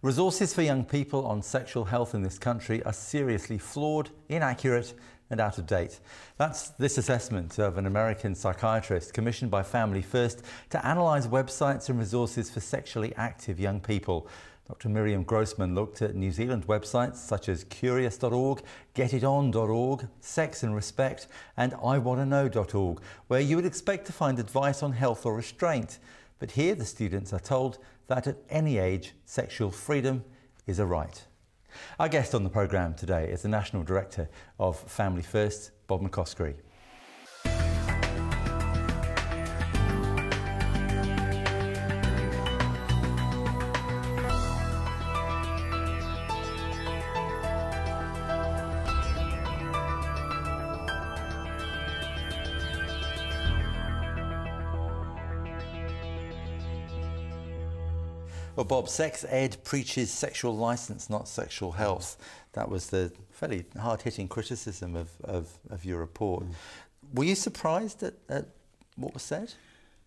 Resources for young people on sexual health in this country are seriously flawed, inaccurate and out of date. That's this assessment of an American psychiatrist commissioned by Family First to analyse websites and resources for sexually active young people. Dr. Miriam Grossman looked at New Zealand websites such as curious.org, getiton.org, Sex and Respect and iwantoknow.org, where you would expect to find advice on health or restraint. But here the students are told that at any age, sexual freedom is a right. Our guest on the programme today is the National Director of Family First, Bob McCoskrie. Well, Bob, sex ed preaches sexual licence, not sexual health. That was the fairly hard-hitting criticism of your report. Were you surprised at what was said?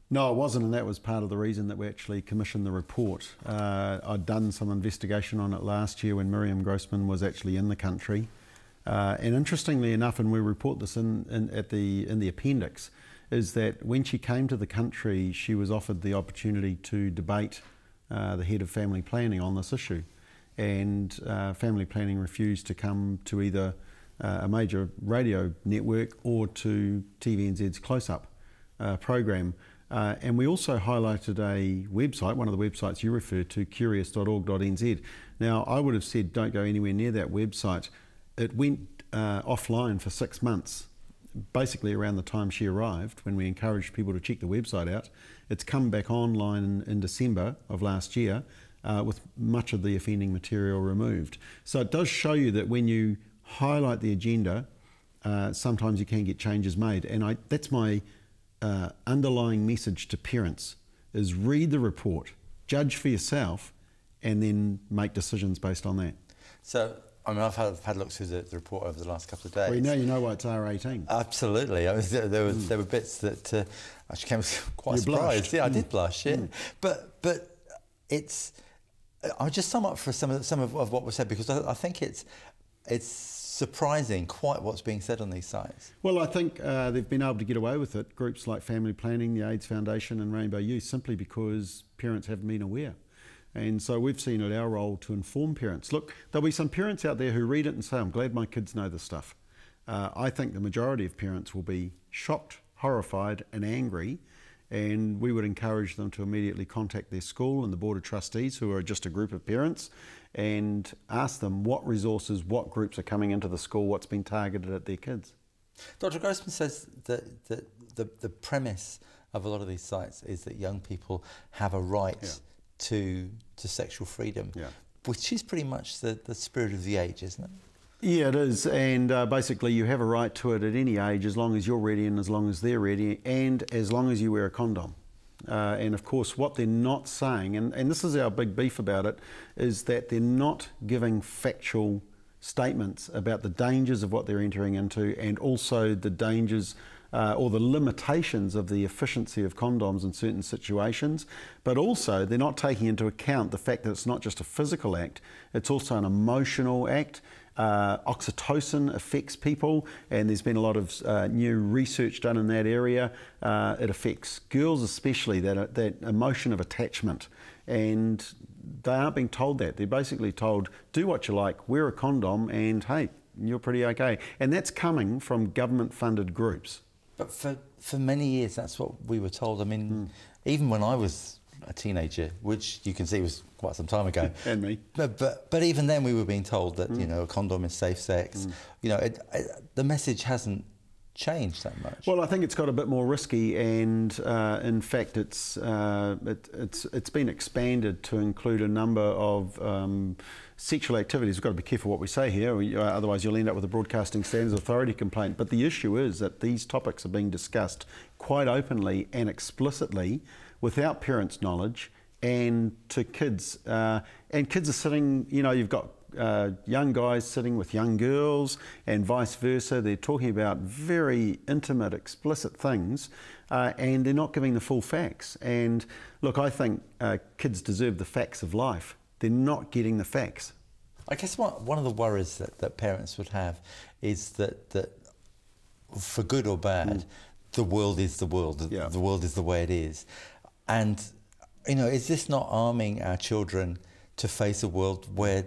No, I wasn't, and that was part of the reason that we actually commissioned the report. I'd done some investigation on it last year when Miriam Grossman was actually in the country. And interestingly enough, and we report this in the appendix, is that when she came to the country, she was offered the opportunity to debate the head of family planning on this issue, and family planning refused to come to either a major radio network or to TVNZ's Close-Up program. And we also highlighted a website, one of the websites you referred to, curious.org.nz. Now, I would have said don't go anywhere near that website. It went offline for 6 months. Basically around the time she arrived, when we encouraged people to check the website out. It's come back online in December of last year with much of the offending material removed. So it does show you that when you highlight the agenda, sometimes you can get changes made. And that's my underlying message to parents, is read the report, judge for yourself, and then make decisions based on that. So, I mean, I've had looks through the report over the last couple of days. Well, now you know why it's R18. Absolutely. I mean, there were bits that actually came quite you surprised. Blushed. Yeah, I did blush. Yeah, but it's. I'll just sum up for some of what was said, because I think it's surprising quite what's being said on these sites. Well, I think they've been able to get away with it. Groups like Family Planning, the AIDS Foundation, and Rainbow Youth, simply because parents haven't been aware. And so we've seen it our role to inform parents. Look, there'll be some parents out there who read it and say, I'm glad my kids know this stuff. I think the majority of parents will be shocked, horrified and angry, and we would encourage them to immediately contact their school and the Board of Trustees, who are just a group of parents, and ask them what resources, what groups are coming into the school, what's been targeted at their kids. Dr. Grossman says that the premise of a lot of these sites is that young people have a right to sexual freedom, which is pretty much the spirit of the age, isn't it? Yeah, it is, and basically you have a right to it at any age, as long as you're ready and as long as they're ready, and as long as you wear a condom. And of course what they're not saying, and this is our big beef about it, is that they're not giving factual statements about the dangers of what they're entering into, and also the dangers or the limitations of the efficiency of condoms in certain situations. But also they're not taking into account the fact that it's not just a physical act, it's also an emotional act. Oxytocin affects people, and there's been a lot of new research done in that area. It affects girls especially, that emotion of attachment, and they aren't being told that. They're basically told, do what you like, wear a condom, and hey, you're pretty okay. And that's coming from government-funded groups. But for many years, that's what we were told. I mean, even when I was a teenager, which you can see was quite some time ago. And me. But even then we were being told that, you know, a condom is safe sex. You know, the message hasn't changed that much. Well, I think it's got a bit more risky, and in fact it's been expanded to include a number of sexual activities. We've got to be careful what we say here, otherwise you'll end up with a Broadcasting Standards Authority complaint. But the issue is that these topics are being discussed quite openly and explicitly without parents' knowledge, and to kids. And kids are sitting, you know, you've got young guys sitting with young girls and vice versa. They're talking about very intimate, explicit things, and they're not giving the full facts. And look, I think kids deserve the facts of life. they're not getting the facts. I guess one of the worries that parents would have is that for good or bad, the world is the world. The world is the way it is. And, is this not arming our children to face a world where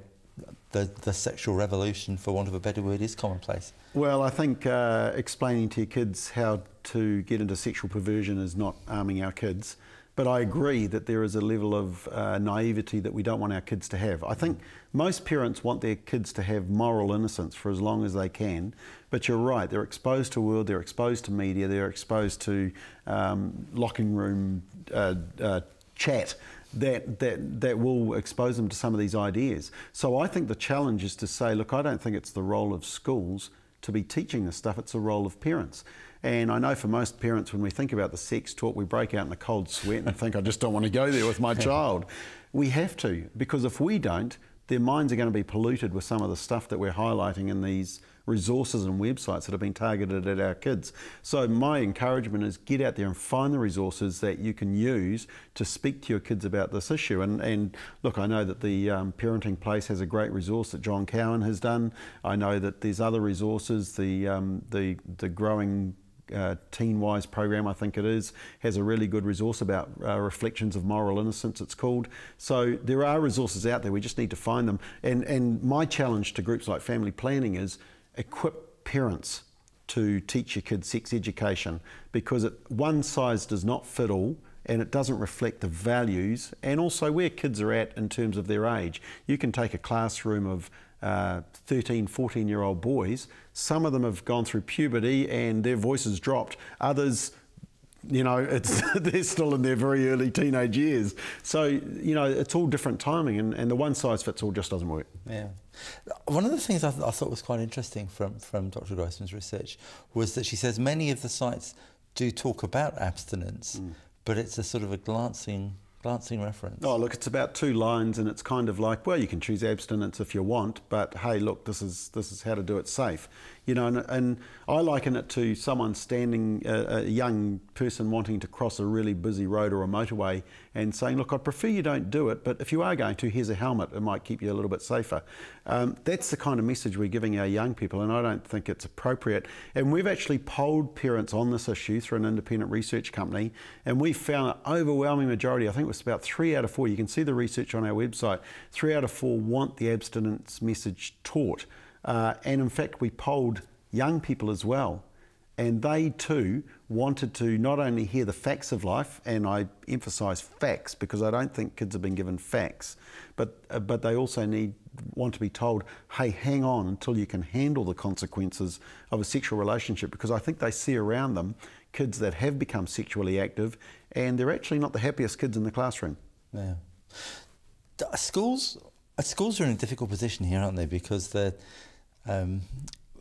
the sexual revolution, for want of a better word, is commonplace? Well, I think explaining to your kids how to get into sexual perversion is not arming our kids. But I agree that there is a level of naivety that we don't want our kids to have. I think most parents want their kids to have moral innocence for as long as they can. But you're right, they're exposed to the world, they're exposed to media, they're exposed to locking room chat that will expose them to some of these ideas. So I think the challenge is to say, look, I don't think it's the role of schools to be teaching this stuff, it's the role of parents. And I know for most parents, when we think about the sex talk, we break out in a cold sweat and think, I just don't want to go there with my child. We have to, because if we don't, their minds are going to be polluted with some of the stuff that we're highlighting in these resources and websites that have been targeted at our kids. So my encouragement is get out there and find the resources that you can use to speak to your kids about this issue. And look, I know that the Parenting Place has a great resource that John Cowan has done. I know that there's other resources, the growing Teen Wise program, I think it is, has a really good resource about reflections of moral innocence, it's called. So there are resources out there, we just need to find them. And my challenge to groups like Family Planning is equip parents to teach your kids sex education, because one size does not fit all, and it doesn't reflect the values and also where kids are at in terms of their age. You can take a classroom of 13, 14-year-old boys. Some of them have gone through puberty and their voices dropped. Others, they're still in their very early teenage years. So, it's all different timing, and the one size fits all just doesn't work. Yeah. One of the things I thought was quite interesting from Dr. Grossman's research was that she says many of the sites do talk about abstinence, but it's a sort of a glancing reference. Oh, look, it's about 2 lines, and it's kind of like, well, you can choose abstinence if you want, but hey, look, this is how to do it safe. And I liken it to someone standing, a young person wanting to cross a really busy road or a motorway and saying, look, I prefer you don't do it, but if you are going to, here's a helmet, it might keep you a little bit safer. That's the kind of message we're giving our young people, and I don't think it's appropriate. And we've actually polled parents on this issue through an independent research company, and we found an overwhelming majority, I think it was about 3 out of 4, you can see the research on our website, 3 out of 4 want the abstinence message taught. And in fact, we polled young people as well, and they too wanted to not only hear the facts of life, and I emphasise facts because I don't think kids have been given facts, but they also want to be told, hey, hang on until you can handle the consequences of a sexual relationship, because I think they see around them kids that have become sexually active and they're actually not the happiest kids in the classroom. Yeah. Schools are in a difficult position here, aren't they? Because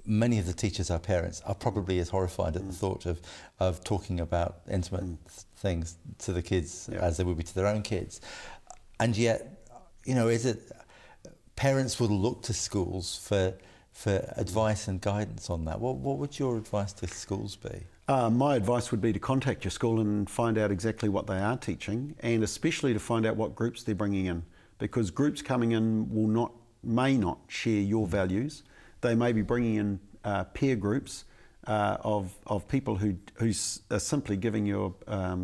many of the teachers, our parents, are probably as horrified at the thought of talking about intimate things to the kids as they would be to their own kids. And yet, is it parents will look to schools for advice and guidance on that? What would your advice to schools be? My advice would be to contact your school and find out exactly what they are teaching, and especially to find out what groups they're bringing in, because groups coming in may not share your values. They may be bringing in peer groups of people who are simply giving your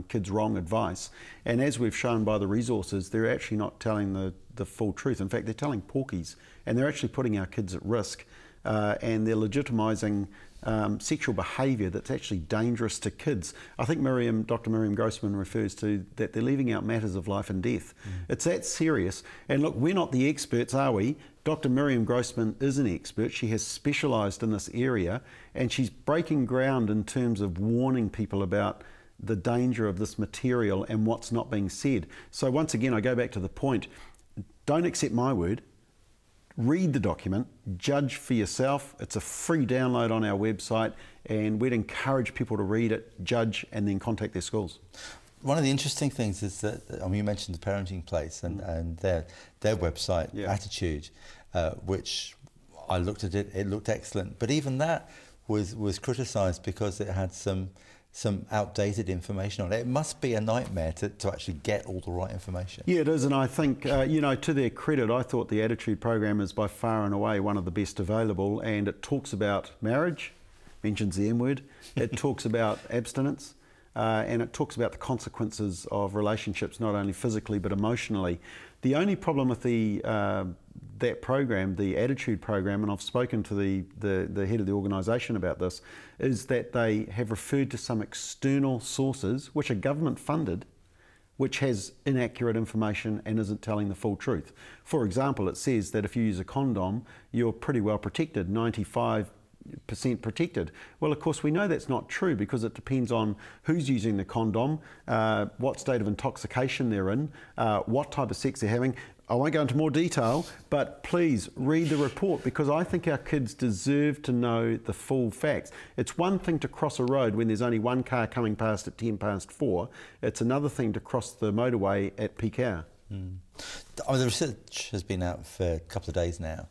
kids wrong advice. And as we've shown by the resources, they're actually not telling the full truth. In fact, they're telling porkies, and they're actually putting our kids at risk, and they're legitimising sexual behaviour that's actually dangerous to kids. I think Dr. Miriam Grossman refers to that they're leaving out matters of life and death. It's that serious. And look, we're not the experts, are we? Dr. Miriam Grossman is an expert. She has specialised in this area, and she's breaking ground in terms of warning people about the danger of this material and what's not being said. So once again, I go back to the point, don't accept my word. Read the document, judge for yourself. It's a free download on our website, and we'd encourage people to read it, judge, and then contact their schools. One of the interesting things is that, you mentioned the Parenting Place and their website, Attitude, which I looked at it looked excellent. But even that was criticised because it had some some outdated information on it. It must be a nightmare to actually get all the right information. Yeah, it is, and I think, you know, to their credit, I thought the Attitude program is by far and away one of the best available, and it talks about marriage, mentions the M word, it talks about abstinence, and it talks about the consequences of relationships, not only physically but emotionally. The only problem with that program, the Attitude program, and I've spoken to the head of the organisation about this, is that they have referred to some external sources which are government funded, which has inaccurate information and isn't telling the full truth. For example, it says that if you use a condom, you're pretty well protected, 95% protected. Well, of course, we know that's not true because it depends on who's using the condom, what state of intoxication they're in, what type of sex they're having. I won't go into more detail, but please read the report, because I think our kids deserve to know the full facts. It's one thing to cross a road when there's only one car coming past at 4:10. It's another thing to cross the motorway at peak hour. The research has been out for a couple of days now.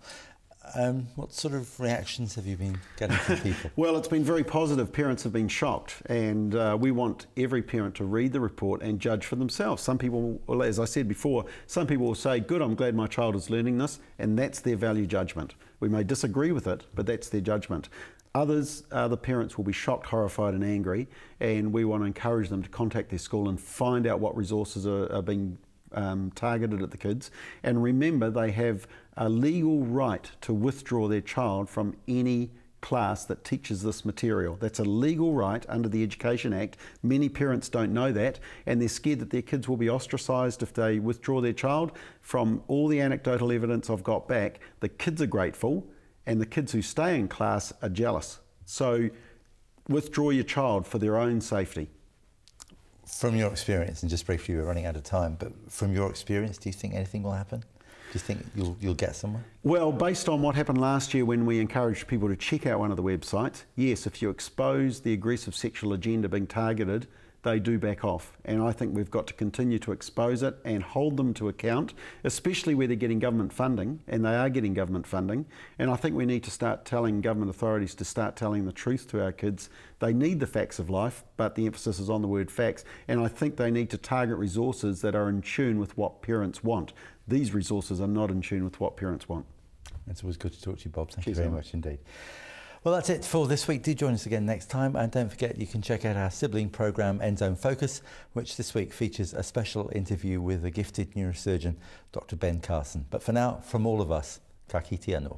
What sort of reactions have you been getting from people? Well, it's been very positive. Parents have been shocked, and we want every parent to read the report and judge for themselves. Some people, well, as I said before, some people will say, good, I'm glad my child is learning this, and that's their value judgment. We may disagree with it, but that's their judgment. Others, the parents, will be shocked, horrified and angry, and we want to encourage them to contact their school and find out what resources are being targeted at the kids. And remember, they have a legal right to withdraw their child from any class that teaches this material. That's a legal right under the Education Act. Many parents don't know that, and they're scared that their kids will be ostracised if they withdraw their child. From all the anecdotal evidence I've got back, the kids are grateful, and the kids who stay in class are jealous. So withdraw your child for their own safety. From your experience, and just briefly, we're running out of time, but from your experience, do you think anything will happen? Do you think you'll get somewhere? Well, based on what happened last year when we encouraged people to check out one of the websites, yes, if you expose the aggressive sexual agenda being targeted, they do back off. And I think we've got to continue to expose it and hold them to account, especially where they're getting government funding, and they are getting government funding. And I think we need to start telling government authorities to start telling the truth to our kids. They need the facts of life, but the emphasis is on the word facts. And I think they need to target resources that are in tune with what parents want. These resources are not in tune with what parents want. It's always good to talk to you, Bob. Thank you Cheers, very Alan. much indeed. Well, that's it for this week. Do join us again next time, and don't forget you can check out our sibling programme End Zone Focus, which this week features a special interview with the gifted neurosurgeon Dr. Ben Carson. But for now, from all of us, ka kite anō.